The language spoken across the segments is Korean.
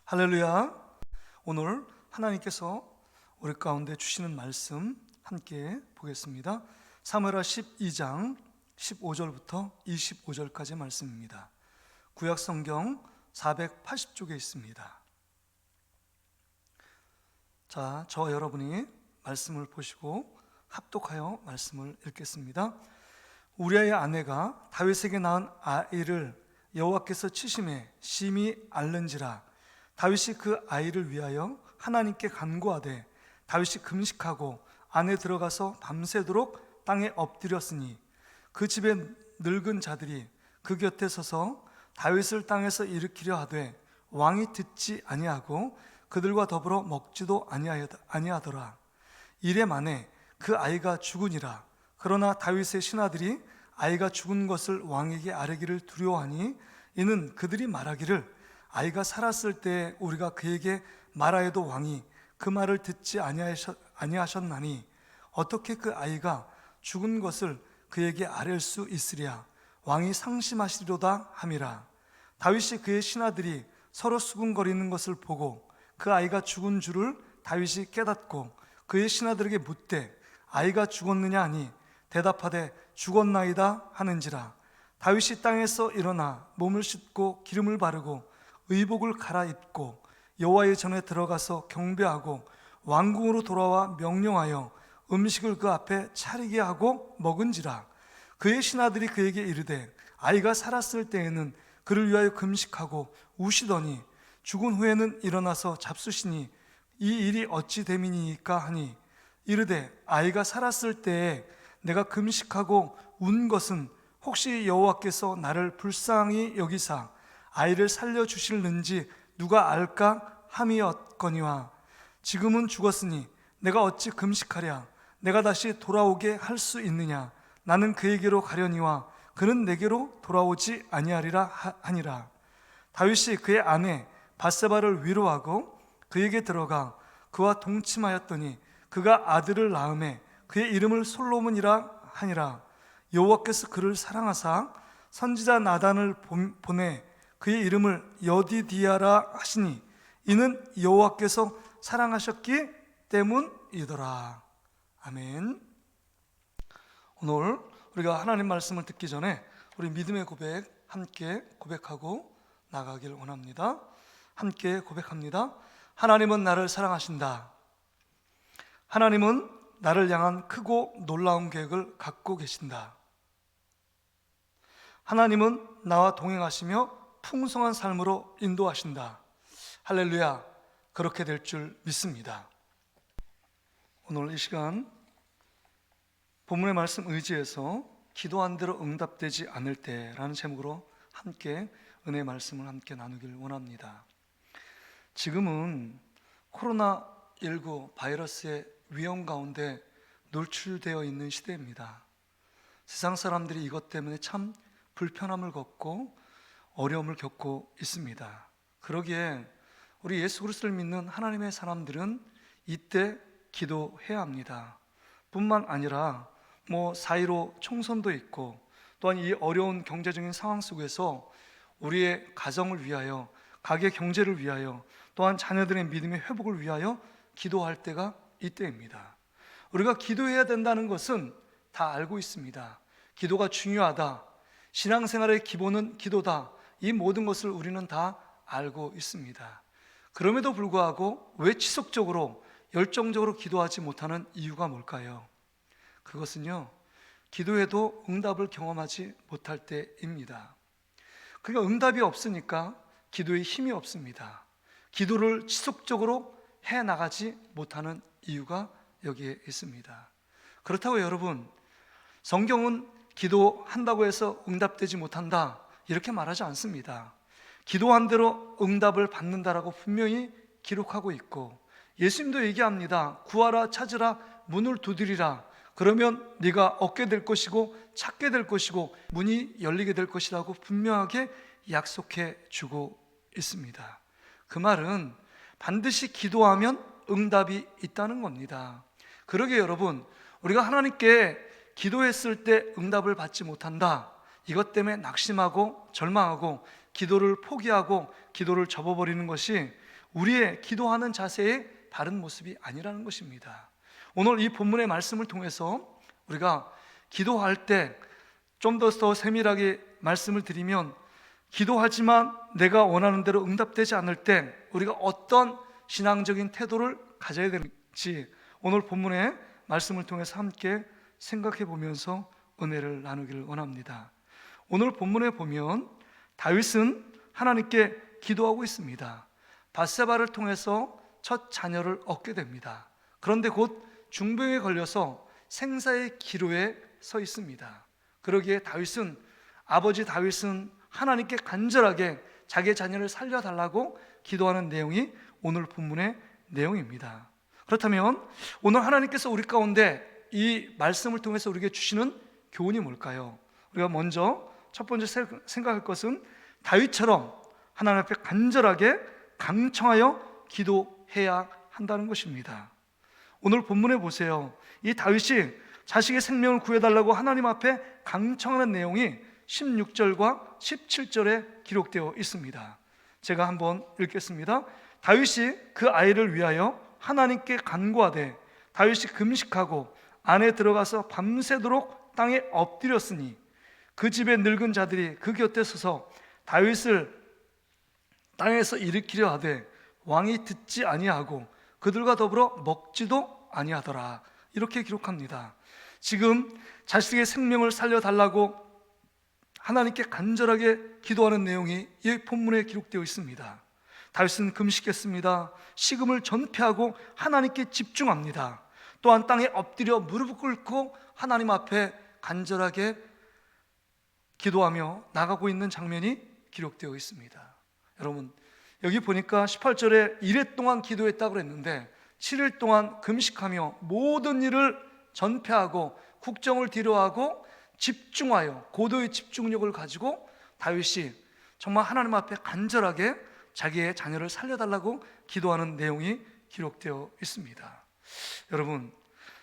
할렐루야. 오늘 하나님께서 우리 가운데 주시는 말씀 함께 보겠습니다. 사무엘하 12장 15절부터 25절까지 말씀입니다. 구약 성경 480쪽에 있습니다. 자, 저와 여러분이 말씀을 보시고 합독하여 말씀을 읽겠습니다. 우리아의 아내가 다윗에게 낳은 아이를 여호와께서 치심에 심히 앓는지라. 다윗이 그 아이를 위하여 하나님께 간구하되 다윗이 금식하고 안에 들어가서 밤새도록 땅에 엎드렸으니 그 집의 늙은 자들이 그 곁에 서서 다윗을 땅에서 일으키려 하되 왕이 듣지 아니하고 그들과 더불어 먹지도 아니하더라. 이래 만에 그 아이가 죽으니라. 그러나 다윗의 신하들이 아이가 죽은 것을 왕에게 아뢰기를 두려워하니 이는 그들이 말하기를 아이가 살았을 때 우리가 그에게 말하여도 왕이 그 말을 듣지 아니하셨나니 어떻게 그 아이가 죽은 것을 그에게 아뢰 수 있으랴. 왕이 상심하시리로다 함이라. 다윗이 그의 신하들이 서로 수군거리는 것을 보고 그 아이가 죽은 줄을 다윗이 깨닫고 그의 신하들에게 묻되 아이가 죽었느냐 하니 대답하되 죽었나이다 하는지라. 다윗이 땅에서 일어나 몸을 씻고 기름을 바르고 의복을 갈아입고 여호와의 전에 들어가서 경배하고 왕궁으로 돌아와 명령하여 음식을 그 앞에 차리게 하고 먹은지라. 그의 신하들이 그에게 이르되 아이가 살았을 때에는 그를 위하여 금식하고 우시더니 죽은 후에는 일어나서 잡수시니 이 일이 어찌 됨이니까 하니 이르되 아이가 살았을 때에 내가 금식하고 운 것은 혹시 여호와께서 나를 불쌍히 여기사 아이를 살려주실는지 누가 알까 함이었거니와 지금은 죽었으니 내가 어찌 금식하랴. 내가 다시 돌아오게 할 수 있느냐. 나는 그에게로 가려니와 그는 내게로 돌아오지 아니하리라 하니라. 다윗이 그의 아내 밧세바를 위로하고 그에게 들어가 그와 동침하였더니 그가 아들을 낳음에 그의 이름을 솔로몬이라 하니라. 여호와께서 그를 사랑하사 선지자 나단을 보내 그의 이름을 여디디아라 하시니 이는 여호와께서 사랑하셨기 때문이더라. 아멘. 오늘 우리가 하나님 말씀을 듣기 전에 우리 믿음의 고백 함께 고백하고 나가길 원합니다. 함께 고백합니다. 하나님은 나를 사랑하신다. 하나님은 나를 향한 크고 놀라운 계획을 갖고 계신다. 하나님은 나와 동행하시며 풍성한 삶으로 인도하신다. 할렐루야. 그렇게 될 줄 믿습니다. 오늘 이 시간 본문의 말씀 의지해서 기도한 대로 응답되지 않을 때라는 제목으로 함께 은혜의 말씀을 함께 나누길 원합니다. 지금은 코로나19 바이러스의 위험 가운데 노출되어 있는 시대입니다. 세상 사람들이 이것 때문에 참 불편함을 겪고 어려움을 겪고 있습니다. 그러기에 우리 예수 그리스도를 믿는 하나님의 사람들은 이때 기도해야 합니다. 뿐만 아니라 4.15 총선도 있고 또한 이 어려운 경제적인 상황 속에서 우리의 가정을 위하여, 가계 경제를 위하여, 또한 자녀들의 믿음의 회복을 위하여 기도할 때가 이때입니다. 우리가 기도해야 된다는 것은 다 알고 있습니다. 기도가 중요하다. 신앙생활의 기본은 기도다. 이 모든 것을 우리는 다 알고 있습니다. 그럼에도 불구하고 왜 지속적으로 열정적으로 기도하지 못하는 이유가 뭘까요? 그것은요, 기도해도 응답을 경험하지 못할 때입니다. 그러니까 응답이 없으니까 기도에 힘이 없습니다. 기도를 지속적으로 해나가지 못하는 이유가 여기에 있습니다. 그렇다고 여러분, 성경은 기도한다고 해서 응답되지 못한다 이렇게 말하지 않습니다. 기도한 대로 응답을 받는다라고 분명히 기록하고 있고 예수님도 얘기합니다. 구하라, 찾으라, 문을 두드리라. 그러면 네가 얻게 될 것이고 찾게 될 것이고 문이 열리게 될 것이라고 분명하게 약속해 주고 있습니다. 그 말은 반드시 기도하면 응답이 있다는 겁니다. 그러게 여러분, 우리가 하나님께 기도했을 때 응답을 받지 못한다, 이것 때문에 낙심하고 절망하고 기도를 포기하고 기도를 접어버리는 것이 우리의 기도하는 자세의 바른 모습이 아니라는 것입니다. 오늘 이 본문의 말씀을 통해서 우리가 기도할 때 좀 더 세밀하게 말씀을 드리면, 기도하지만 내가 원하는 대로 응답되지 않을 때 우리가 어떤 신앙적인 태도를 가져야 되는지 오늘 본문의 말씀을 통해서 함께 생각해 보면서 은혜를 나누기를 원합니다. 오늘 본문에 보면 다윗은 하나님께 기도하고 있습니다. 밧세바를 통해서 첫 자녀를 얻게 됩니다. 그런데 곧 중병에 걸려서 생사의 기로에 서 있습니다. 그러기에 아버지 다윗은 하나님께 간절하게 자기의 자녀를 살려달라고 기도하는 내용이 오늘 본문의 내용입니다. 그렇다면 오늘 하나님께서 우리 가운데 이 말씀을 통해서 우리에게 주시는 교훈이 뭘까요? 우리가 먼저 첫 번째 생각할 것은 다윗처럼 하나님 앞에 간절하게 강청하여 기도해야 한다는 것입니다. 오늘 본문에 보세요. 이 다윗이 자식의 생명을 구해달라고 하나님 앞에 강청하는 내용이 16절과 17절에 기록되어 있습니다. 제가 한번 읽겠습니다. 다윗이 그 아이를 위하여 하나님께 간구하되 다윗이 금식하고 안에 들어가서 밤새도록 땅에 엎드렸으니 그 집의 늙은 자들이 그 곁에 서서 다윗을 땅에서 일으키려 하되 왕이 듣지 아니하고 그들과 더불어 먹지도 아니하더라. 이렇게 기록합니다. 지금 자식의 생명을 살려달라고 하나님께 간절하게 기도하는 내용이 이 본문에 기록되어 있습니다. 다윗은 금식했습니다. 식음을 전폐하고 하나님께 집중합니다. 또한 땅에 엎드려 무릎을 꿇고 하나님 앞에 간절하게 기도하며 나가고 있는 장면이 기록되어 있습니다. 여러분, 여기 보니까 18절에 이래 동안 기도했다고 그랬는데 7일 동안 금식하며 모든 일을 전폐하고 국정을 뒤로하고 집중하여 고도의 집중력을 가지고 다윗이 정말 하나님 앞에 간절하게 자기의 자녀를 살려달라고 기도하는 내용이 기록되어 있습니다. 여러분,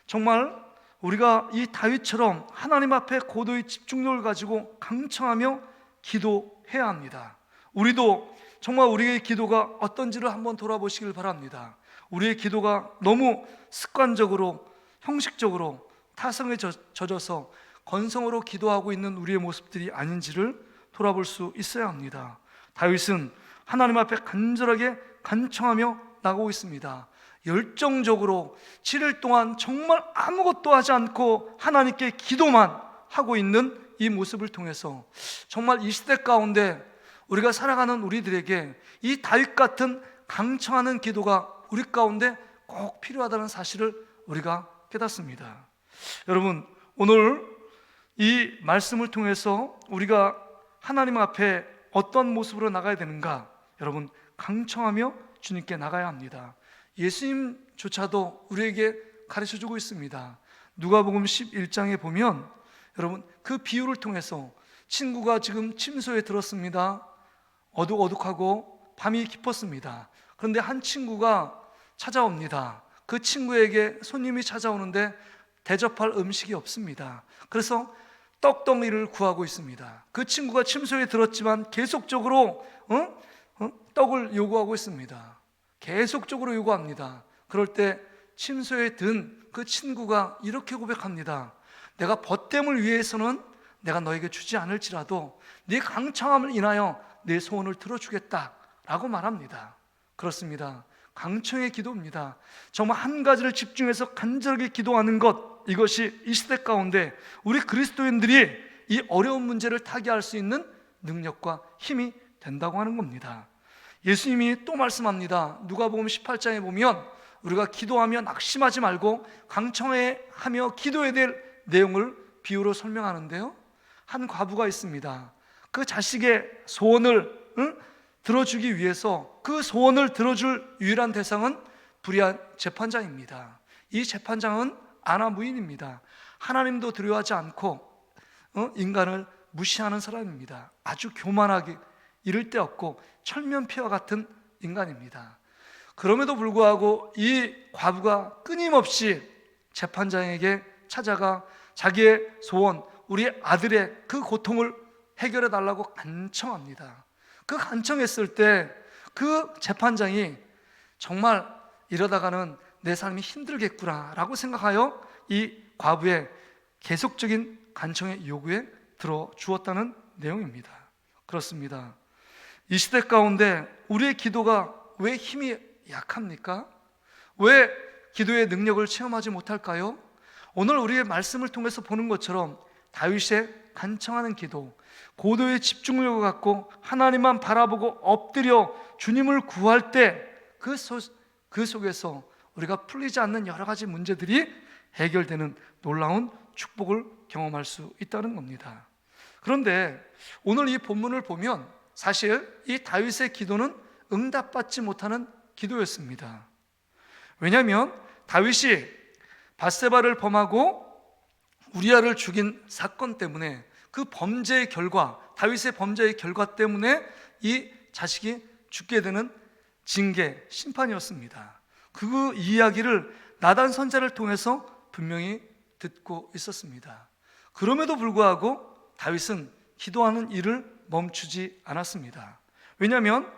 정말 우리가 이 다윗처럼 하나님 앞에 고도의 집중력을 가지고 강청하며 기도해야 합니다. 우리도 정말 우리의 기도가 어떤지를 한번 돌아보시길 바랍니다. 우리의 기도가 너무 습관적으로 형식적으로 타성에 젖어서 건성으로 기도하고 있는 우리의 모습들이 아닌지를 돌아볼 수 있어야 합니다. 다윗은 하나님 앞에 간절하게 간청하며 나가고 있습니다. 열정적으로 7일 동안 정말 아무것도 하지 않고 하나님께 기도만 하고 있는 이 모습을 통해서 정말 이 시대 가운데 우리가 살아가는 우리들에게 이 다윗 같은 강청하는 기도가 우리 가운데 꼭 필요하다는 사실을 우리가 깨닫습니다. 여러분, 오늘 이 말씀을 통해서 우리가 하나님 앞에 어떤 모습으로 나가야 되는가? 여러분, 강청하며 주님께 나가야 합니다. 예수님조차도 우리에게 가르쳐주고 있습니다. 누가복음 11장에 보면 여러분, 그 비유를 통해서 친구가 지금 침소에 들었습니다. 어둑어둑하고 밤이 깊었습니다. 그런데 한 친구가 찾아옵니다. 그 친구에게 손님이 찾아오는데 대접할 음식이 없습니다. 그래서 떡덩이를 구하고 있습니다. 그 친구가 침소에 들었지만 계속적으로 떡을 요구하고 있습니다. 계속적으로 요구합니다. 그럴 때 침소에 든 그 친구가 이렇게 고백합니다. 내가 벗됨을 위해서는 내가 너에게 주지 않을지라도 네 강청함을 인하여 내 소원을 들어주겠다라고 말합니다. 그렇습니다. 강청의 기도입니다. 정말 한 가지를 집중해서 간절하게 기도하는 것, 이것이 이 시대 가운데 우리 그리스도인들이 이 어려운 문제를 타개할 수 있는 능력과 힘이 된다고 하는 겁니다. 예수님이 또 말씀합니다. 누가복음 18장에 보면 우리가 기도하며 낙심하지 말고 강청하며 기도해야 될 내용을 비유로 설명하는데요, 한 과부가 있습니다. 그 자식의 소원을 들어주기 위해서 그 소원을 들어줄 유일한 대상은 불의한 재판장입니다. 이 재판장은 아나무인입니다. 하나님도 두려워하지 않고 인간을 무시하는 사람입니다. 아주 교만하게 이를 데 없고 철면피와 같은 인간입니다. 그럼에도 불구하고 이 과부가 끊임없이 재판장에게 찾아가 자기의 소원, 우리 아들의 그 고통을 해결해 달라고 간청합니다. 그 간청했을 때 그 재판장이 정말 이러다가는 내 삶이 힘들겠구나라고 생각하여 이 과부의 계속적인 간청의 요구에 들어주었다는 내용입니다. 그렇습니다. 이 시대 가운데 우리의 기도가 왜 힘이 약합니까? 왜 기도의 능력을 체험하지 못할까요? 오늘 우리의 말씀을 통해서 보는 것처럼 다윗의 간청하는 기도, 고도의 집중력을 갖고 하나님만 바라보고 엎드려 주님을 구할 때 그 속에서 우리가 풀리지 않는 여러 가지 문제들이 해결되는 놀라운 축복을 경험할 수 있다는 겁니다. 그런데 오늘 이 본문을 보면 사실 이 다윗의 기도는 응답받지 못하는 기도였습니다. 왜냐하면 다윗이 밧세바를 범하고 우리아를 죽인 사건 때문에 그 범죄의 결과, 다윗의 범죄의 결과 때문에 이 자식이 죽게 되는 징계, 심판이었습니다. 그 이야기를 나단 선지자를 통해서 분명히 듣고 있었습니다. 그럼에도 불구하고 다윗은 기도하는 일을 멈추지 않았습니다. 왜냐하면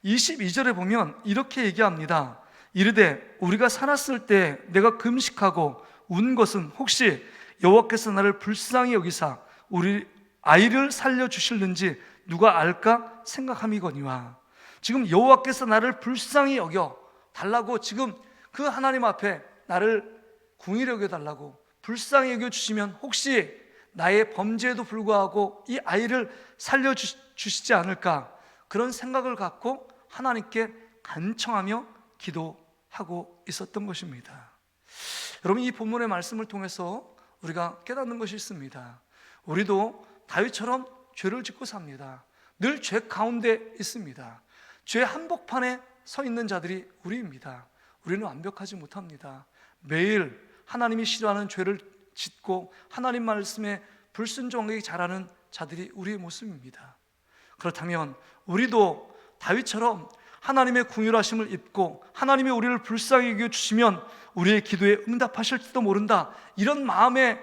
22절에 보면 이렇게 얘기합니다. 이르되 우리가 살았을 때 내가 금식하고 운 것은 혹시 여호와께서 나를 불쌍히 여기사 우리 아이를 살려주실는지 누가 알까 생각함이거니와. 지금 여호와께서 나를 불쌍히 여겨 달라고, 지금 그 하나님 앞에 나를 궁히 여겨 달라고 불쌍히 여겨 주시면 혹시 나의 범죄에도 불구하고 이 아이를 살려주시지 않을까, 그런 생각을 갖고 하나님께 간청하며 기도하고 있었던 것입니다. 여러분, 이 본문의 말씀을 통해서 우리가 깨닫는 것이 있습니다. 우리도 다윗처럼 죄를 짓고 삽니다. 늘 죄 가운데 있습니다. 죄 한복판에 서 있는 자들이 우리입니다. 우리는 완벽하지 못합니다. 매일 하나님이 싫어하는 죄를 짓고 하나님 말씀에 불순종하게 자라는 자들이 우리의 모습입니다. 그렇다면 우리도 다윗처럼 하나님의 긍휼하심을 입고 하나님이 우리를 불쌍히 여겨주시면 우리의 기도에 응답하실지도 모른다, 이런 마음에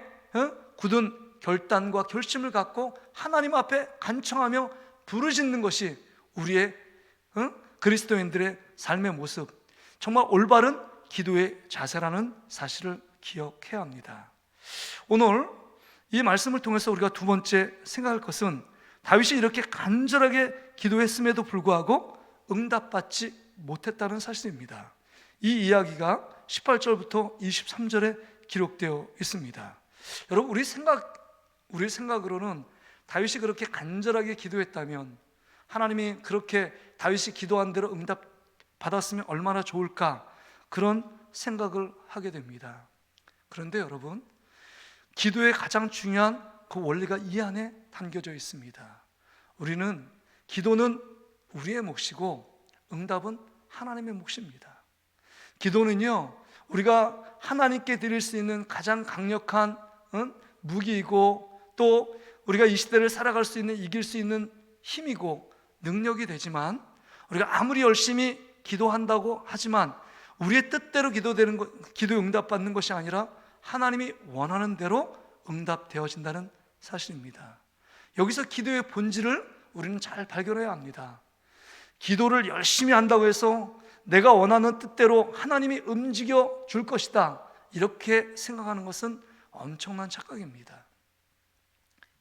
굳은 결단과 결심을 갖고 하나님 앞에 간청하며 부르짖는 것이 우리의 그리스도인들의 삶의 모습, 정말 올바른 기도의 자세라는 사실을 기억해야 합니다. 오늘 이 말씀을 통해서 우리가 두 번째 생각할 것은 다윗이 이렇게 간절하게 기도했음에도 불구하고 응답받지 못했다는 사실입니다. 이 이야기가 18절부터 23절에 기록되어 있습니다. 여러분, 우리 생각으로는 다윗이 그렇게 간절하게 기도했다면, 하나님이 그렇게 다윗이 기도한 대로 응답 받았으면 얼마나 좋을까, 그런 생각을 하게 됩니다. 그런데 여러분, 기도의 가장 중요한 그 원리가 이 안에 담겨져 있습니다. 기도는 우리의 몫이고 응답은 하나님의 몫입니다. 기도는요, 우리가 하나님께 드릴 수 있는 가장 강력한 무기이고, 또 우리가 이 시대를 살아갈 수 있는, 이길 수 있는 힘이고 능력이 되지만, 우리가 아무리 열심히 기도한다고 하지만 우리의 뜻대로 기도 응답받는 것이 아니라 하나님이 원하는 대로 응답되어진다는 사실입니다. 여기서 기도의 본질을 우리는 잘 발견해야 합니다. 기도를 열심히 한다고 해서 내가 원하는 뜻대로 하나님이 움직여 줄 것이다, 이렇게 생각하는 것은 엄청난 착각입니다.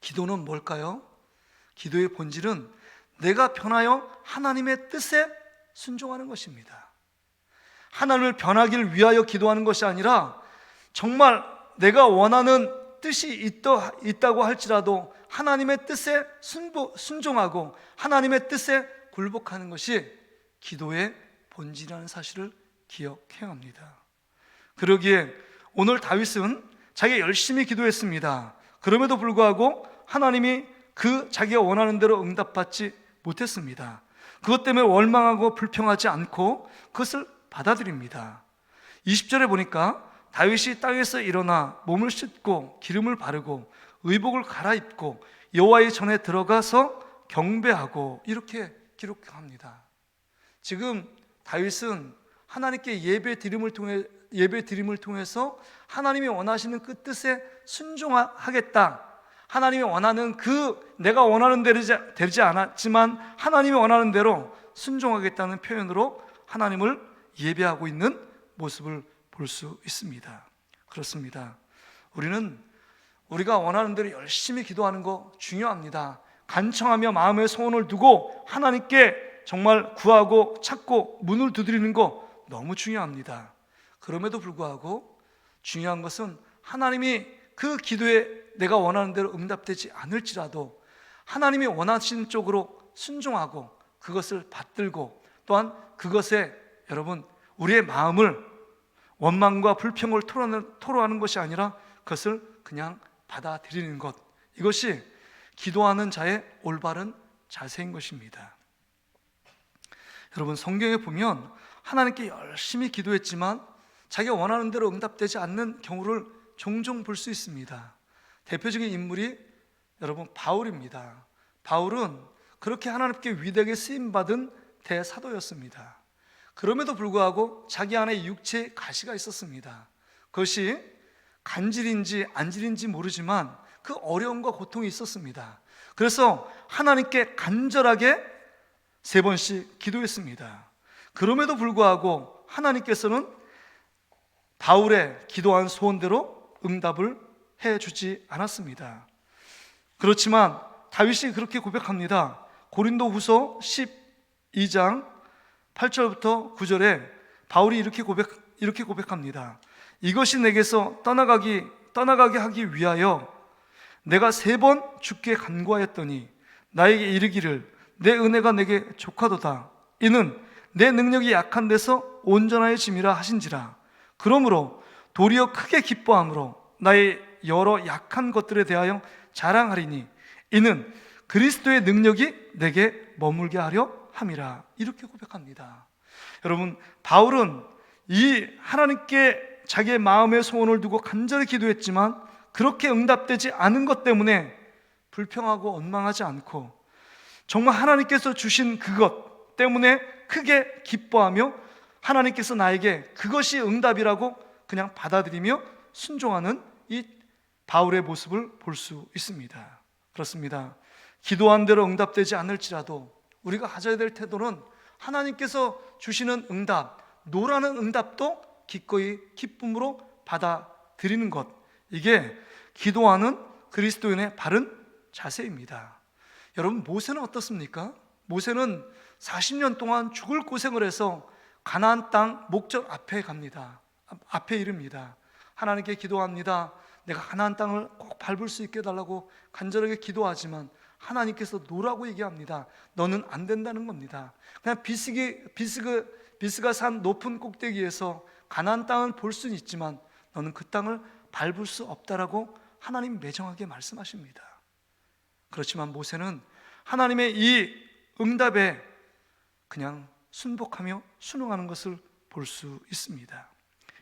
기도는 뭘까요? 기도의 본질은 내가 변하여 하나님의 뜻에 순종하는 것입니다. 하나님을 변하기를 위하여 기도하는 것이 아니라 정말 내가 원하는 뜻이 있다고 할지라도 하나님의 뜻에 순종하고 하나님의 뜻에 굴복하는 것이 기도의 본질이라는 사실을 기억해야 합니다. 그러기에 오늘 다윗은 자기가 열심히 기도했습니다. 그럼에도 불구하고 하나님이 자기가 원하는 대로 응답받지 못했습니다. 그것 때문에 원망하고 불평하지 않고 그것을 받아들입니다. 20절에 보니까 다윗이 땅에서 일어나 몸을 씻고 기름을 바르고 의복을 갈아입고 여호와의 전에 들어가서 경배하고, 이렇게 기록합니다. 지금 다윗은 하나님께 예배 드림을 통해서 하나님이 원하시는 그 뜻에 순종하겠다, 하나님이 원하는 내가 원하는 대로 되지 않았지만 하나님이 원하는 대로 순종하겠다는 표현으로 하나님을 예배하고 있는 모습을 볼 수 있습니다. 그렇습니다. 우리가 원하는 대로 열심히 기도하는 거 중요합니다. 간청하며 마음의 소원을 두고 하나님께 정말 구하고 찾고 문을 두드리는 거 너무 중요합니다. 그럼에도 불구하고 중요한 것은 하나님이 그 기도에 내가 원하는 대로 응답되지 않을지라도 하나님이 원하시는 쪽으로 순종하고 그것을 받들고 또한 그것에 여러분 우리의 마음을 원망과 불평을 토로하는 것이 아니라 그것을 그냥 받아들이는 것, 이것이 기도하는 자의 올바른 자세인 것입니다. 여러분, 성경에 보면 하나님께 열심히 기도했지만 자기가 원하는 대로 응답되지 않는 경우를 종종 볼 수 있습니다. 대표적인 인물이 여러분 바울입니다. 바울은 그렇게 하나님께 위대하게 쓰임받은 대사도였습니다. 그럼에도 불구하고 자기 안에 육체에 가시가 있었습니다. 그것이 간질인지 안질인지 모르지만 그 어려움과 고통이 있었습니다. 그래서 하나님께 간절하게 3번씩 기도했습니다. 그럼에도 불구하고 하나님께서는 바울의 기도한 소원대로 응답을 해주지 않았습니다. 그렇지만 다윗이 그렇게 고백합니다. 고린도후서 12장 8절부터 9절에 바울이 이렇게 고백합니다. 이것이 내게서 떠나가게 하기 위하여 내가 3번 주께 간구하였더니 나에게 이르기를 내 은혜가 내게 족하도다. 이는 내 능력이 약한 데서 온전하여짐이라 하신지라. 그러므로 도리어 크게 기뻐함으로 나의 여러 약한 것들에 대하여 자랑하리니 이는 그리스도의 능력이 내게 머물게 하려 함이라. 이렇게 고백합니다. 여러분, 바울은 이 하나님께 자기의 마음의 소원을 두고 간절히 기도했지만 그렇게 응답되지 않은 것 때문에 불평하고 원망하지 않고 정말 하나님께서 주신 그것 때문에 크게 기뻐하며 하나님께서 나에게 그것이 응답이라고 그냥 받아들이며 순종하는 이 바울의 모습을 볼 수 있습니다. 그렇습니다. 기도한 대로 응답되지 않을지라도 우리가 가져야 될 태도는 하나님께서 주시는 응답, 노라는 응답도 기꺼이 기쁨으로 받아들이는 것, 이게 기도하는 그리스도인의 바른 자세입니다. 여러분, 모세는 어떻습니까? 모세는 40년 동안 죽을 고생을 해서 가나안 땅 목적 앞에 갑니다. 앞에 이릅니다. 하나님께 기도합니다. 내가 가나안 땅을 꼭 밟을 수 있게 해달라고 간절하게 기도하지만 하나님께서 노라고 얘기합니다. 너는 안 된다는 겁니다. 그냥 비스가 산 높은 꼭대기에서 가나안 땅을 볼 수는 있지만 너는 그 땅을 밟을 수 없다라고 하나님 매정하게 말씀하십니다. 그렇지만 모세는 하나님의 이 응답에 그냥 순복하며 순응하는 것을 볼 수 있습니다.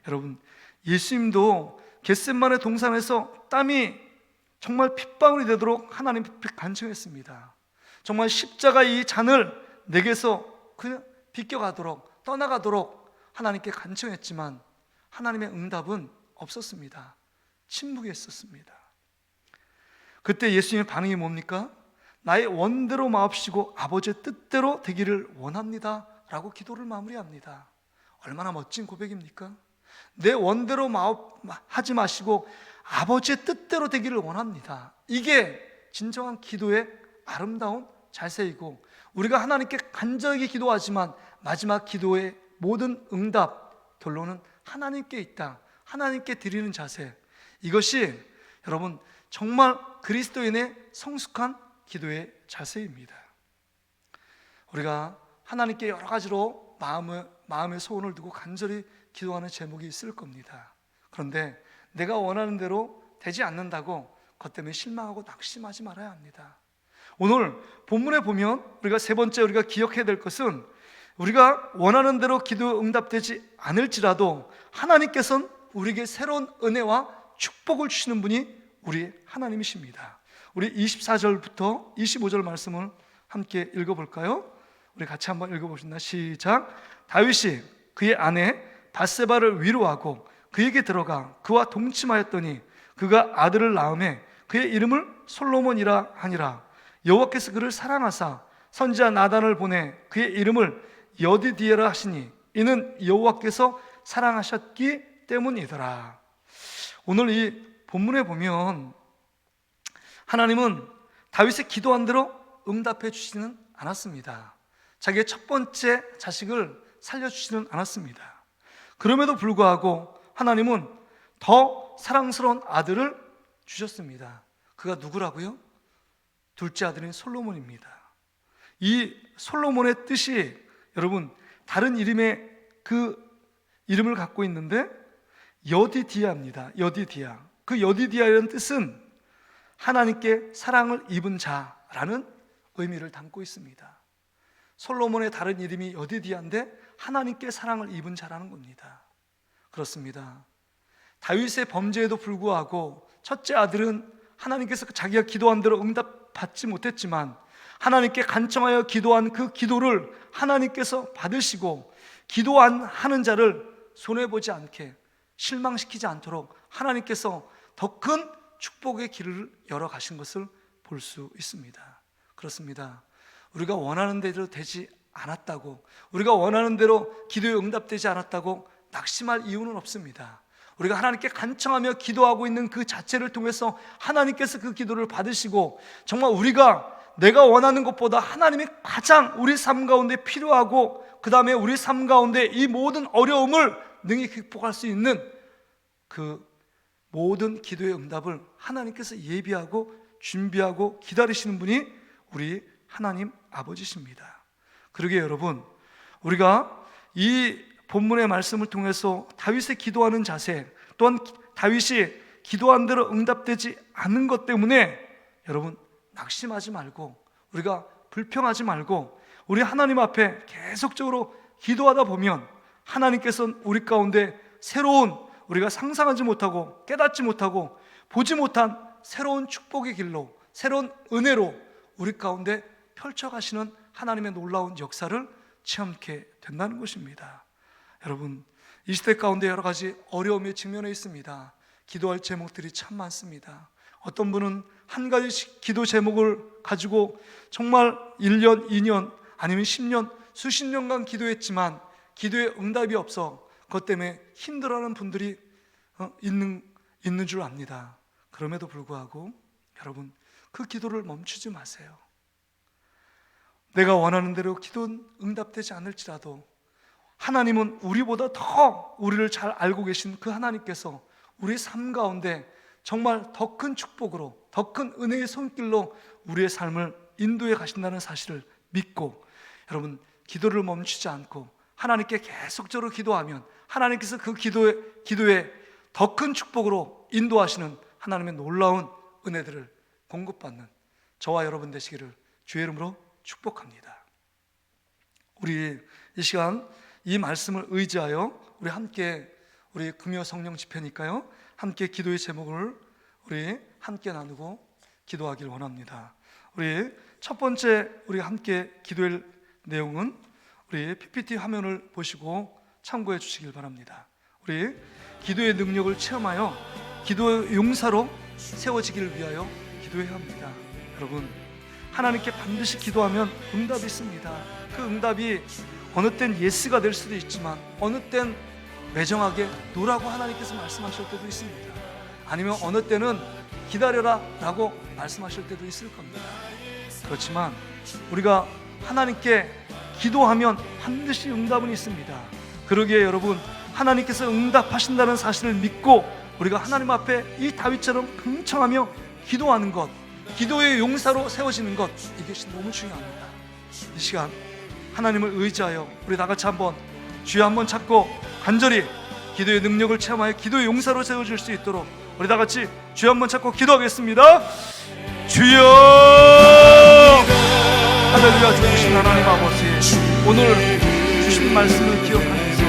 여러분, 예수님도 겟세마네 동산에서 땀이 정말 핏방울이 되도록 하나님 앞에 간청했습니다. 정말 십자가 이 잔을 내게서 그냥 비껴가도록 떠나가도록 하나님께 간청했지만 하나님의 응답은 없었습니다. 침묵했었습니다. 그때 예수님의 반응이 뭡니까? 나의 원대로 마옵시고 아버지의 뜻대로 되기를 원합니다 라고 기도를 마무리합니다. 얼마나 멋진 고백입니까? 내 원대로 하지 마시고 아버지의 뜻대로 되기를 원합니다. 이게 진정한 기도의 아름다운 자세이고, 우리가 하나님께 간절하게 기도하지만 마지막 기도의 모든 응답 결론은 하나님께 있다, 하나님께 드리는 자세, 이것이 여러분 정말 그리스도인의 성숙한 기도의 자세입니다. 우리가 하나님께 여러 가지로 마음의 소원을 두고 간절히 기도하는 제목이 있을 겁니다. 그런데 내가 원하는 대로 되지 않는다고 그것 때문에 실망하고 낙심하지 말아야 합니다. 오늘 본문에 보면 우리가 3번째 우리가 기억해야 될 것은, 우리가 원하는 대로 기도 응답되지 않을지라도 하나님께서는 우리에게 새로운 은혜와 축복을 주시는 분이 우리 하나님이십니다. 우리 24절부터 25절 말씀을 함께 읽어볼까요? 우리 같이 한번 읽어보겠습니다. 시작. 다윗이 그의 아내 밧세바를 위로하고 그에게 들어가 그와 동침하였더니 그가 아들을 낳음에 그의 이름을 솔로몬이라 하니라. 여호와께서 그를 사랑하사 선지자 나단을 보내 그의 이름을 여디디에라 하시니 이는 여호와께서 사랑하셨기 때문이더라. 오늘 이 본문에 보면 하나님은 다윗의 기도한 대로 응답해 주시지는 않았습니다. 자기의 첫 번째 자식을 살려주지는 않았습니다. 그럼에도 불구하고 하나님은 더 사랑스러운 아들을 주셨습니다. 그가 누구라고요? 둘째 아들인 솔로몬입니다. 이 솔로몬의 뜻이 여러분 다른 이름의 그 이름을 갖고 있는데 여디디아입니다. 여디디아. 그 여디디아라는 뜻은 하나님께 사랑을 입은 자라는 의미를 담고 있습니다. 솔로몬의 다른 이름이 여디디아인데 하나님께 사랑을 입은 자라는 겁니다. 그렇습니다. 다윗의 범죄에도 불구하고 첫째 아들은 하나님께서 자기가 기도한 대로 응답받지 못했지만 하나님께 간청하여 기도한 그 기도를 하나님께서 받으시고 기도하는 자를 손해보지 않게 실망시키지 않도록 하나님께서 더 큰 축복의 길을 열어 가신 것을 볼 수 있습니다. 그렇습니다. 우리가 원하는 대로 되지 않았다고, 우리가 원하는 대로 기도에 응답되지 않았다고 낙심할 이유는 없습니다. 우리가 하나님께 간청하며 기도하고 있는 그 자체를 통해서 하나님께서 그 기도를 받으시고 정말 우리가 내가 원하는 것보다 하나님이 가장 우리 삶 가운데 필요하고 그 다음에 우리 삶 가운데 이 모든 어려움을 능히 극복할 수 있는 그 모든 기도의 응답을 하나님께서 예비하고 준비하고 기다리시는 분이 우리 하나님 아버지십니다. 그러게 여러분, 우리가 이 본문의 말씀을 통해서 다윗의 기도하는 자세, 또한 다윗이 기도한 대로 응답되지 않는 것 때문에 여러분 낙심하지 말고 우리가 불평하지 말고 우리 하나님 앞에 계속적으로 기도하다 보면 하나님께서는 우리 가운데 새로운, 우리가 상상하지 못하고 깨닫지 못하고 보지 못한 새로운 축복의 길로, 새로운 은혜로 우리 가운데 펼쳐가시는 하나님의 놀라운 역사를 체험케 된다는 것입니다. 여러분, 이 시대 가운데 여러 가지 어려움에 직면해 있습니다. 기도할 제목들이 참 많습니다. 어떤 분은 한 가지 기도 제목을 가지고 정말 1년, 2년 아니면 10년, 수십 년간 기도했지만 기도에 응답이 없어 그것 때문에 힘들어하는 분들이 있는 줄 압니다. 그럼에도 불구하고 여러분, 그 기도를 멈추지 마세요. 내가 원하는 대로 기도는 응답되지 않을지라도 하나님은 우리보다 더 우리를 잘 알고 계신 그 하나님께서 우리의 삶 가운데 정말 더 큰 축복으로, 더 큰 은혜의 손길로 우리의 삶을 인도해 가신다는 사실을 믿고 여러분, 기도를 멈추지 않고 하나님께 계속적으로 기도하면 하나님께서 그 기도에 더 큰 축복으로 인도하시는 하나님의 놀라운 은혜들을 공급받는 저와 여러분 되시기를 주의 이름으로 축복합니다. 우리 이 시간 이 말씀을 의지하여 우리 함께, 우리 금요 성령 집회니까요, 함께 기도의 제목을 우리 함께 나누고 기도하길 원합니다. 우리 첫 번째 우리 함께 기도할 내용은 우리 PPT 화면을 보시고 참고해 주시길 바랍니다. 우리 기도의 능력을 체험하여 기도의 용사로 세워지기를 위하여 기도해야 합니다. 여러분, 하나님께 반드시 기도하면 응답이 있습니다. 그 응답이 어느 땐 예스가 될 수도 있지만 어느 땐 매정하게 노라고 하나님께서 말씀하실 때도 있습니다. 아니면 어느 때는 기다려라 라고 말씀하실 때도 있을 겁니다. 그렇지만 우리가 하나님께 기도하면 반드시 응답은 있습니다. 그러기에 여러분, 하나님께서 응답하신다는 사실을 믿고 우리가 하나님 앞에 이 다윗처럼 긍청하며 기도하는 것, 기도의 용사로 세워지는 것, 이것이 너무 중요합니다. 이 시간 하나님을 의지하여 우리 다 같이 한번 주여 한번 찾고 간절히 기도의 능력을 체험하여 기도의 용사로 세워질 수 있도록 우리 다 같이 주여 한번 찾고 기도하겠습니다. 주여! 할렐루야. 주신 하나님 아버지, 오늘 주신 말씀을 기억하면서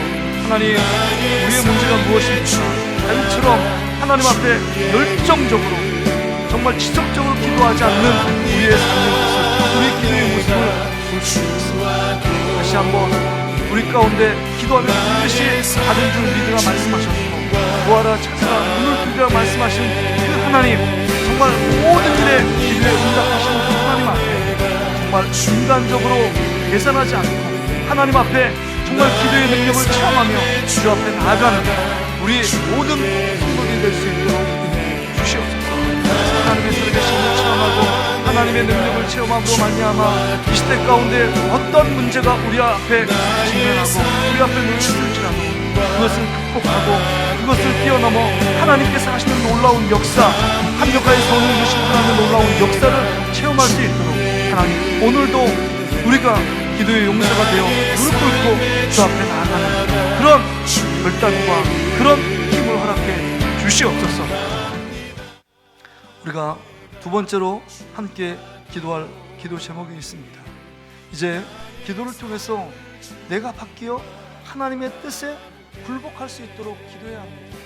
하나님, 우리의 문제가 무엇입니까? 다윗처럼 하나님 앞에 열정적으로 정말 지속적으로 기도하지 않는 우리의 삶의 모습, 우리의 기도의 모습을 볼 수 있습니다. 다시 한번 우리 가운데 기도하면 반드시 받은 줄 믿으라 말씀하셨고, 구하라 찾으라 문을 두드리라 말씀하신 그 하나님, 정말 모든 일에 기도에 응답하시는 그 하나님 앞에 정말 인간적으로 계산하지 않고 하나님 앞에 정말 기도의 능력을 체험하며 주 앞에 나아가는 우리 모든 성도들이 될 수 있도록 인도해 주시옵소서. 하나님의 살아계심을 체험하고 하나님의 능력을 체험함으로 말미암아 이 시대 가운데 어떤 문제가 우리 앞에 직면하고 우리 앞에 놓여있을지라도 그것을 극복하고 그것을 뛰어넘어 하나님께서 하시는 놀라운 역사, 한벽하에 손을 드시고 하는 놀라운 역사를 체험할 수 있도록 하나님, 오늘도 우리가 기도의 용사가 되어 무릎 꿇고 주 앞에 나아가는 그런 결단과 그런 힘을 허락해 주시옵소서. 우리가 두 번째로 함께 기도할 기도 제목이 있습니다. 이제 기도를 통해서 내가 바뀌어 하나님의 뜻에 굴복할 수 있도록 기도해야 합니다.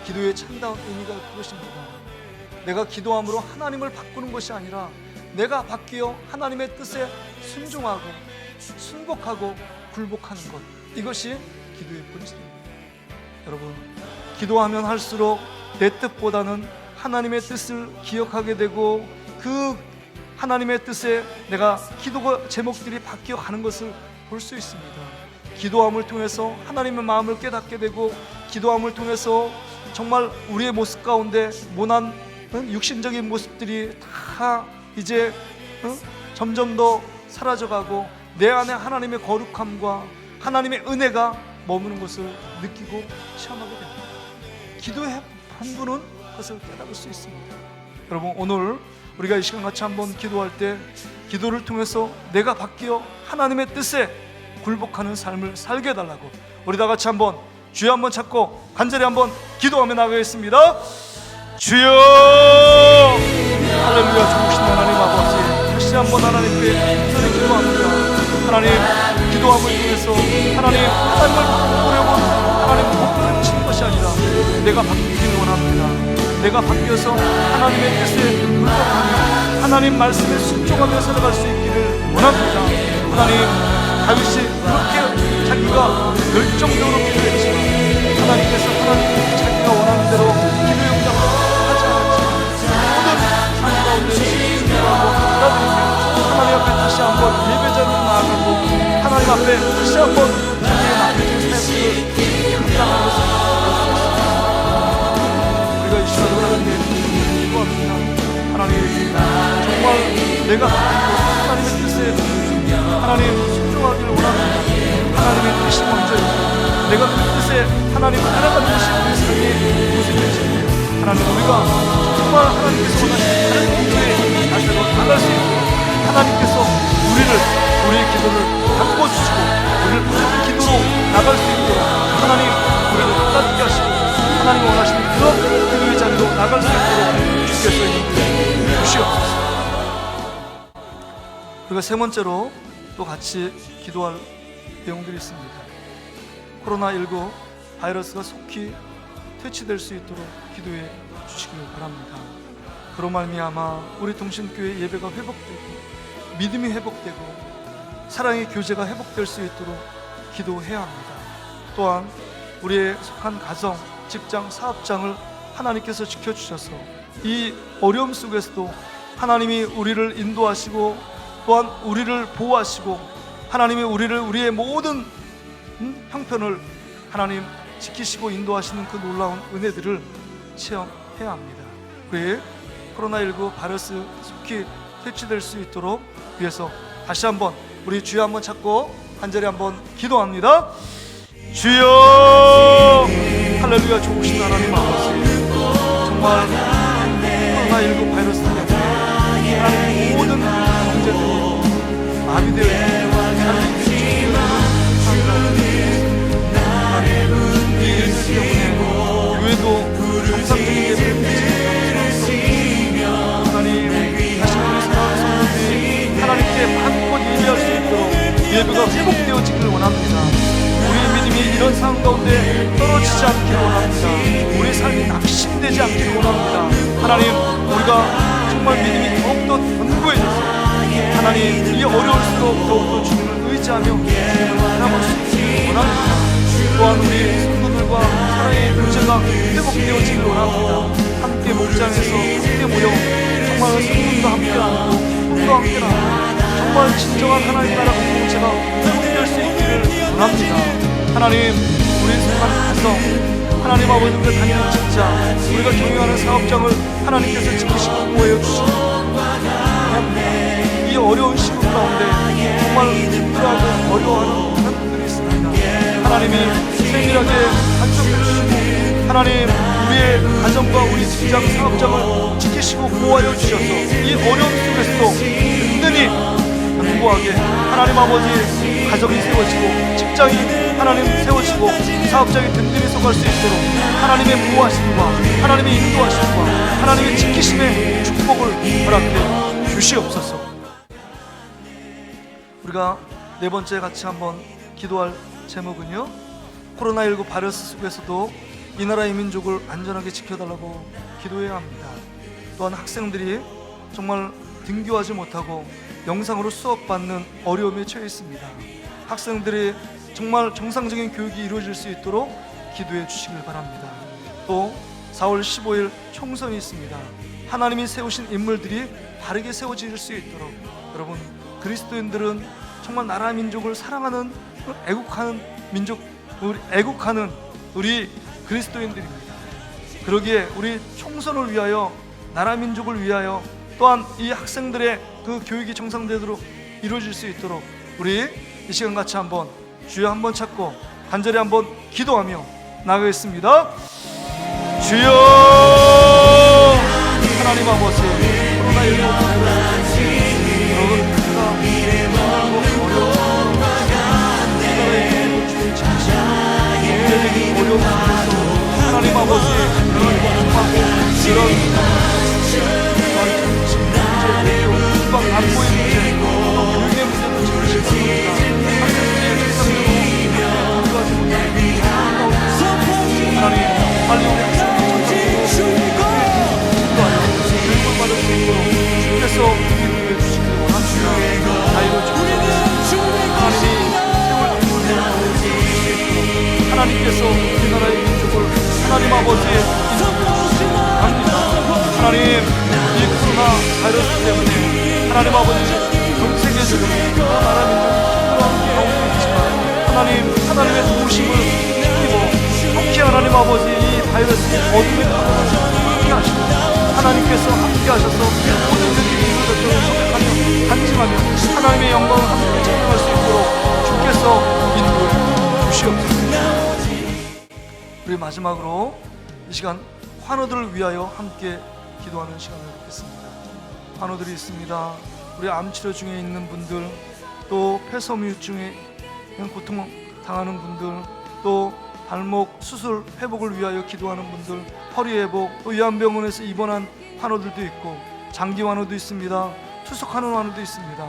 기도의 참다운 의미가 그것입니다. 내가 기도함으로 하나님을 바꾸는 것이 아니라 내가 바뀌어 하나님의 뜻에 순종하고 순복하고 굴복하는 것, 이것이 기도의 본질입니다. 여러분, 기도하면 할수록 내 뜻보다는 하나님의 뜻을 기억하게 되고 그 하나님의 뜻에 내가 기도 제목들이 바뀌어 가는 것을 볼 수 있습니다. 기도함을 통해서 하나님의 마음을 깨닫게 되고 기도함을 통해서 정말 우리의 모습 가운데 모난 육신적인 모습들이 다 이제 점점 더 사라져가고 내 안에 하나님의 거룩함과 하나님의 은혜가 머무는 것을 느끼고 체험하게 됩니다. 기도의 본분은 그것을 깨달을 수 있습니다. 여러분, 오늘 우리가 이 시간 같이 한번 기도할 때 기도를 통해서 내가 바뀌어 하나님의 뜻에 굴복하는 삶을 살게 해달라고 우리 다 같이 한번 주여 한번 찾고 간절히 한번 기도하며 나가겠습니다. 주여, 할렐루야. 좋으신 하나님 아버지, 다시 한번 하나님께 기도합니다. 하나님, 기도함을 통해서 하나님을 바꾸려고 하나님 목표를 친 것이 아니라 내가 바뀌기를 원합니다. 내가 바뀌어서 하나님의 뜻에 굴복하며 하나님 말씀에 순종하며 살아갈 수 있기를 원합니다. 하나님, 다윗이 그렇게 자기가 열정적으로 기도했지만 하나님께서 하나님 자기가 원하는 대로 기도 응답을 하지 않았지만 모든 삶 가운데 순종하고 받아들이며 하나님 앞에 다시 한번 예배자로 나아가고 하나님 앞에 다시 한번 자기의 맡겨진 삶을 감당하는 것을 볼 수 있습니다. 우리가 이 시간에 하나님께 기도합니다. 하나님, 정말 내가 하나님의 뜻에 하나님 순종하기를 원합니다. 하나님의 뜻이 먼저요, 내가 그 뜻에 하나님을 따라가는 것이 우리 삶의 모습이지. 하나님, 우리가 정말 하나님께서 원하시는 다른 기도에 다시로 나갈 수 있도록 하나님께서 우리의 기도를 바꿔주시고 우리를 다른 기도로 나갈 수 있도록 하나님 우리를 따뜻하게 하시고 하나님 원하시는 그런 기도의 자리로 나갈 수 있도록 주께서 인도해 주시옵소서. 우리가 세 번째로 또 같이 기도할 내용들이 있습니다. 코로나19 바이러스가 속히 퇴치될 수 있도록 기도해 주시기를 바랍니다. 그로 말미암아 우리 동신교회 예배가 회복되고 믿음이 회복되고 사랑의 교제가 회복될 수 있도록 기도해야 합니다. 또한 우리의 속한 가정, 직장, 사업장을 하나님께서 지켜주셔서 이 어려움 속에서도 하나님이 우리를 인도하시고 또한 우리를 보호하시고 하나님이 우리의 모든 형편을 하나님 지키시고 인도하시는 그 놀라운 은혜들을 체험해야 합니다. 우리 코로나19 바이러스 속히 퇴치될 수 있도록 위해서 다시 한번 우리 주여 한번 찾고 간절히 한번 기도합니다. 주여, 할렐루야. 좋으신 하나님 아버지, 정말 코로나19 바이러스 때문에 하나님 모든 경제들이 마비되어 있는 이 일 때문에 교회도 정상적인 예배를 드리지 못하고 하나님, 다시 우리 사랑하는 성도들이 하나님께 마음껏 예배할 수 있도록 예배가 회복되어지기를 원합니다. 우리의 믿음이 이런 상황 가운데 떨어지지 않기를 원합니다. 우리의 삶이 낙심되지 않기를 원합니다. 하나님, 우리가 정말 믿음이 더욱더 견고해져서 하나님, 이 어려울수록 더욱더 주님을 의지하며 주님을 바라볼 수 있기를 원합니다. 또한 우리 성도들과 사랑의 교제가 회복되어지기를 원합니다. 함께 목장에서 함께 모여 정말 성도도 함께 나누고 기쁨도 함께 나누고 정말 진정한 하나님 나라 공동체가 회복될 수 있기를 원합니다. 원합니다. 하나님, 우리 속한 가정, 하나님 아버지 우리가 다니는 직장, 우리가 경영하는 사업장을 하나님께서 지키시고 보호해 주시고 이 어려운 시국 가운데 정말 힘들어하고 어려워하는 많은 분들이 있습니다. 하나님이 세밀하게 간섭해 주시고 하나님 우리의 가정과 우리 직장 사업장을 지키시고 보호하여 주셔서 이 어려움 속에서도 든든히 견고하게 하나님 아버지 가정이 세워지고 직장이 하나님 세워지고 사업장이 든든히 서갈 수 있도록 하나님의 보호하심과 하나님의 인도하심과 하나님의 지키심의 축복을 허락해 주시옵소서. 우리가 네 번째 같이 한번 기도할 제목은요, 코로나19 바이러스 속에서도 이 나라의 민족을 안전하게 지켜달라고 기도해야 합니다. 또한 학생들이 정말 등교하지 못하고 영상으로 수업받는 어려움에 처해 있습니다. 학생들이 정말 정상적인 교육이 이루어질 수 있도록 기도해 주시길 바랍니다. 또 4월 15일 총선이 있습니다. 하나님이 세우신 인물들이 바르게 세워질 수 있도록 여러분, 그리스도인들은 정말 나라 민족을 사랑하는 애국하는 민족, 애국하는 우리 그리스도인들입니다. 그러기에 우리 총선을 위하여 나라 민족을 위하여 또한 이 학생들의 그 교육이 정상되도록 이루어질 수 있도록 우리 이 시간 같이 한번 주여 한번 찾고 간절히 한번 기도하며 나가겠습니다. 주여 하나님 아버지, 코로나19 여러분 경제적인 어려움 속에서 하나님 아버지 이런 국방 안보의 문제, 교육의 문제도 지키시고 학생들의 세상적으로 공부하지 못하는 하나님 빨리 우리 학생들이 전적으로 교육을 받을 수 있도록 주께서 인도해 주시길 원합니다. 자유를 주시고 하나님이 세월 인도해 주실 수 있도록 하나님께서 우리나라의 민족을 하나님 아버지의 인도해 주시기 합니다. 하나님, 이 코로나 바이러스 때문에 하나님 아버지 전 세계적으로 나라 민족이 힘들어하는 가운데 있지만 하나님의 도우심을 느끼고 특히 하나님 아버지 이 바이러스의 어둠에 다가가서 함께 하시고 하나님께서 함께 하셔서 모든 일들이 이루어졌다고 생각하며 간증하며 하나님의 영광을 함께 찬양할 수 있도록 주께서 인도해 주시옵소서. 우리 마지막으로 이 시간 환우들을 위하여 함께 기도하는 시간을 갖겠습니다. 환우들이 있습니다. 우리 암치료 중에 있는 분들, 또 폐섬유증에 고통당하는 분들, 또 발목 수술 회복을 위하여 기도하는 분들, 허리 회복, 또 요한병원에서 입원한 환우들도 있고 장기 환우도 있습니다. 투석하는 환우도 있습니다.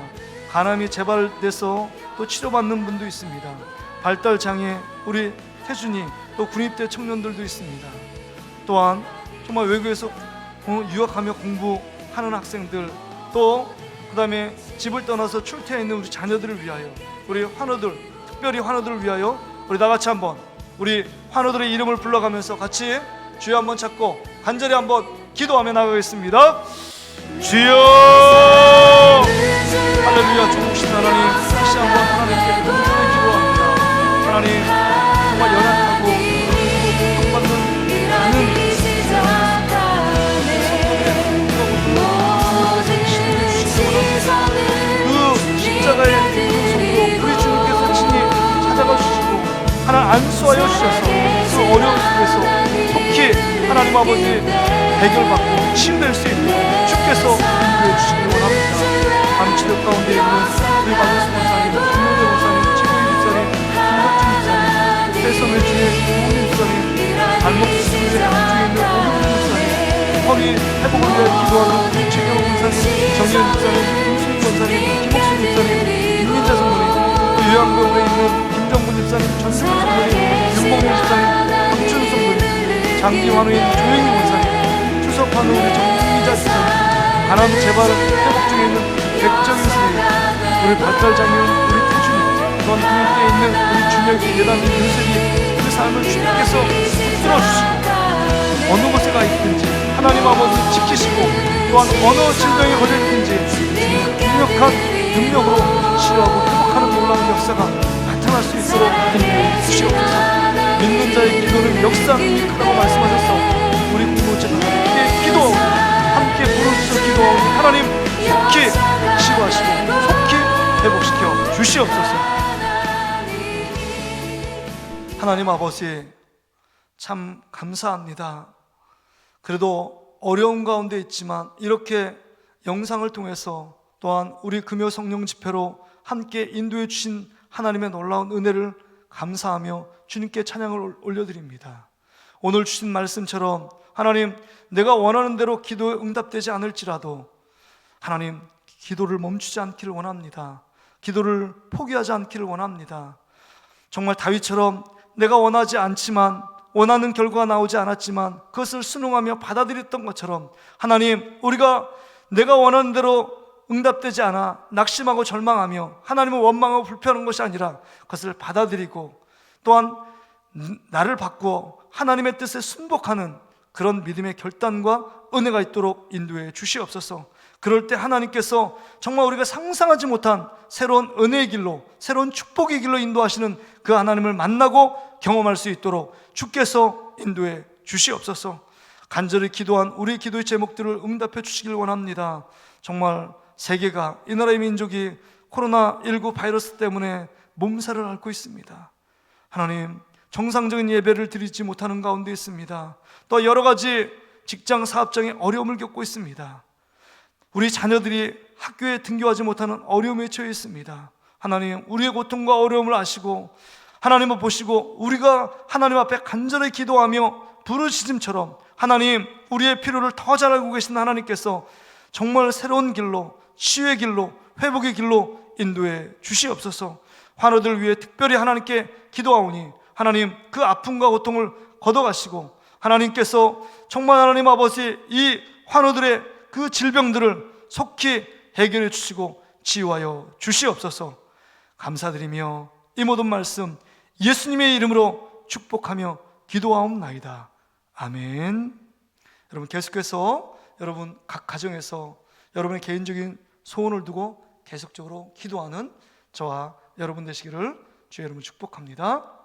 간암이 재발돼서 또 치료받는 분도 있습니다. 발달장애, 우리 태준이, 또 군입대 청년들도 있습니다. 또한 정말 외국에서 유학하며 공부하는 학생들, 또 그 다음에 집을 떠나서 출퇴해 있는 우리 자녀들을 위하여, 우리 환우들, 특별히 환우들을 위하여 우리 다같이 한번 우리 환우들의 이름을 불러가면서 같이 주여 한번 찾고 간절히 한번 기도하며 나가겠습니다. 주여 할렐루야. 조국신 하나님, 다시 한번 하나님께 간절히 기도합니다. 하나님, 정말 연약하고 고통받는 많은 그 십자가의 고통으로 우리 주님께서 친히 찾아가 주시고 하나 안수하여 주셔서 그 어려운 속에서 속히 하나님 아버지 해결받고 치유될 수 있도록 주께서 인도해 주시기 원합니다. 암치료 가운데 있는 우리 박은수 목사님, 김용대 목사님, 최고희 목사님, 김덕진 목사님, 폐섬유증의 김홍민 목사님, 발목 수술에 안중에 있는 오경준 목사님, 허리 회복을 위해 기도하는 최경호 목사님, 정현 목사님, 김수민 목사님, 김옥순 목사님, 윤민자 성모님, 또 요양병원에 있는 김정분 집사님, 전승훈 성모님, 윤봉민 집사님, 박준 성모님, 장기 환우인 조영희 목사님, 추석 환우 우리 정민자 집사님, 간암 재발 회복 중에 있는 백정인 선생님, 우리 발달장애인 우리 태준이, 또한 군입대에 있는 우리 준혁이, 예담이, 윤슬이, 그 삶을 주님께서 풀어주시고 어느 곳에 가 있든지 하나님 아버지 지키시고 또한 어느 질병에 걸려 있든지 강력한 능력으로 치료하고 회복하는 놀라운 역사가 나타날 일어날 수 있도록 인도해 주시옵소서. 믿는 자의 기도는 역사하는 힘이 크다고 말씀하셔서 우리 공동체 함께 기도하고 함께 부르짖어 기도하고 하나님 속히 치유하시고 속히 회복시켜 주시옵소서. 하나님 아버지, 참 감사합니다. 그래도 어려운 가운데 있지만 이렇게 영상을 통해서 또한 우리 금요 성령 집회로 함께 인도해 주신 하나님의 놀라운 은혜를 감사하며 주님께 찬양을 올려드립니다. 오늘 주신 말씀처럼 하나님, 내가 원하는 대로 기도에 응답되지 않을지라도 하나님, 기도를 멈추지 않기를 원합니다. 기도를 포기하지 않기를 원합니다. 정말 다윗처럼 내가 원하지 않지만, 원하는 결과가 나오지 않았지만 그것을 순응하며 받아들였던 것처럼 하나님, 우리가 내가 원하는 대로 응답되지 않아 낙심하고 절망하며 하나님을 원망하고 불평하는 것이 아니라 그것을 받아들이고 또한 나를 바꾸어 하나님의 뜻에 순복하는 그런 믿음의 결단과 은혜가 있도록 인도해 주시옵소서. 그럴 때 하나님께서 정말 우리가 상상하지 못한 새로운 은혜의 길로, 새로운 축복의 길로 인도하시는 그 하나님을 만나고 경험할 수 있도록 주께서 인도해 주시옵소서. 간절히 기도한 우리 기도의 제목들을 응답해 주시길 원합니다. 정말 세계가, 이 나라의 민족이 코로나19 바이러스 때문에 몸살을 앓고 있습니다. 하나님, 정상적인 예배를 드리지 못하는 가운데 있습니다. 또 여러 가지 직장 사업장에 어려움을 겪고 있습니다. 우리 자녀들이 학교에 등교하지 못하는 어려움에 처해 있습니다. 하나님, 우리의 고통과 어려움을 아시고 하나님을 보시고 우리가 하나님 앞에 간절히 기도하며 부르짖음처럼 하나님, 우리의 필요를 더 잘 알고 계신 하나님께서 정말 새로운 길로, 치유의 길로, 회복의 길로 인도해 주시옵소서. 환우들 위해 특별히 하나님께 기도하오니 하나님, 그 아픔과 고통을 걷어가시고 하나님께서 정말 하나님 아버지, 이 환우들의 그 질병들을 속히 해결해 주시고 치유하여 주시옵소서. 감사드리며 이 모든 말씀 예수님의 이름으로 축복하며 기도하옵나이다. 아멘. 여러분, 계속해서 여러분 각 가정에서 여러분의 개인적인 소원을 두고 계속적으로 기도하는 저와 여러분 되시기를 주의 이름으로 축복합니다.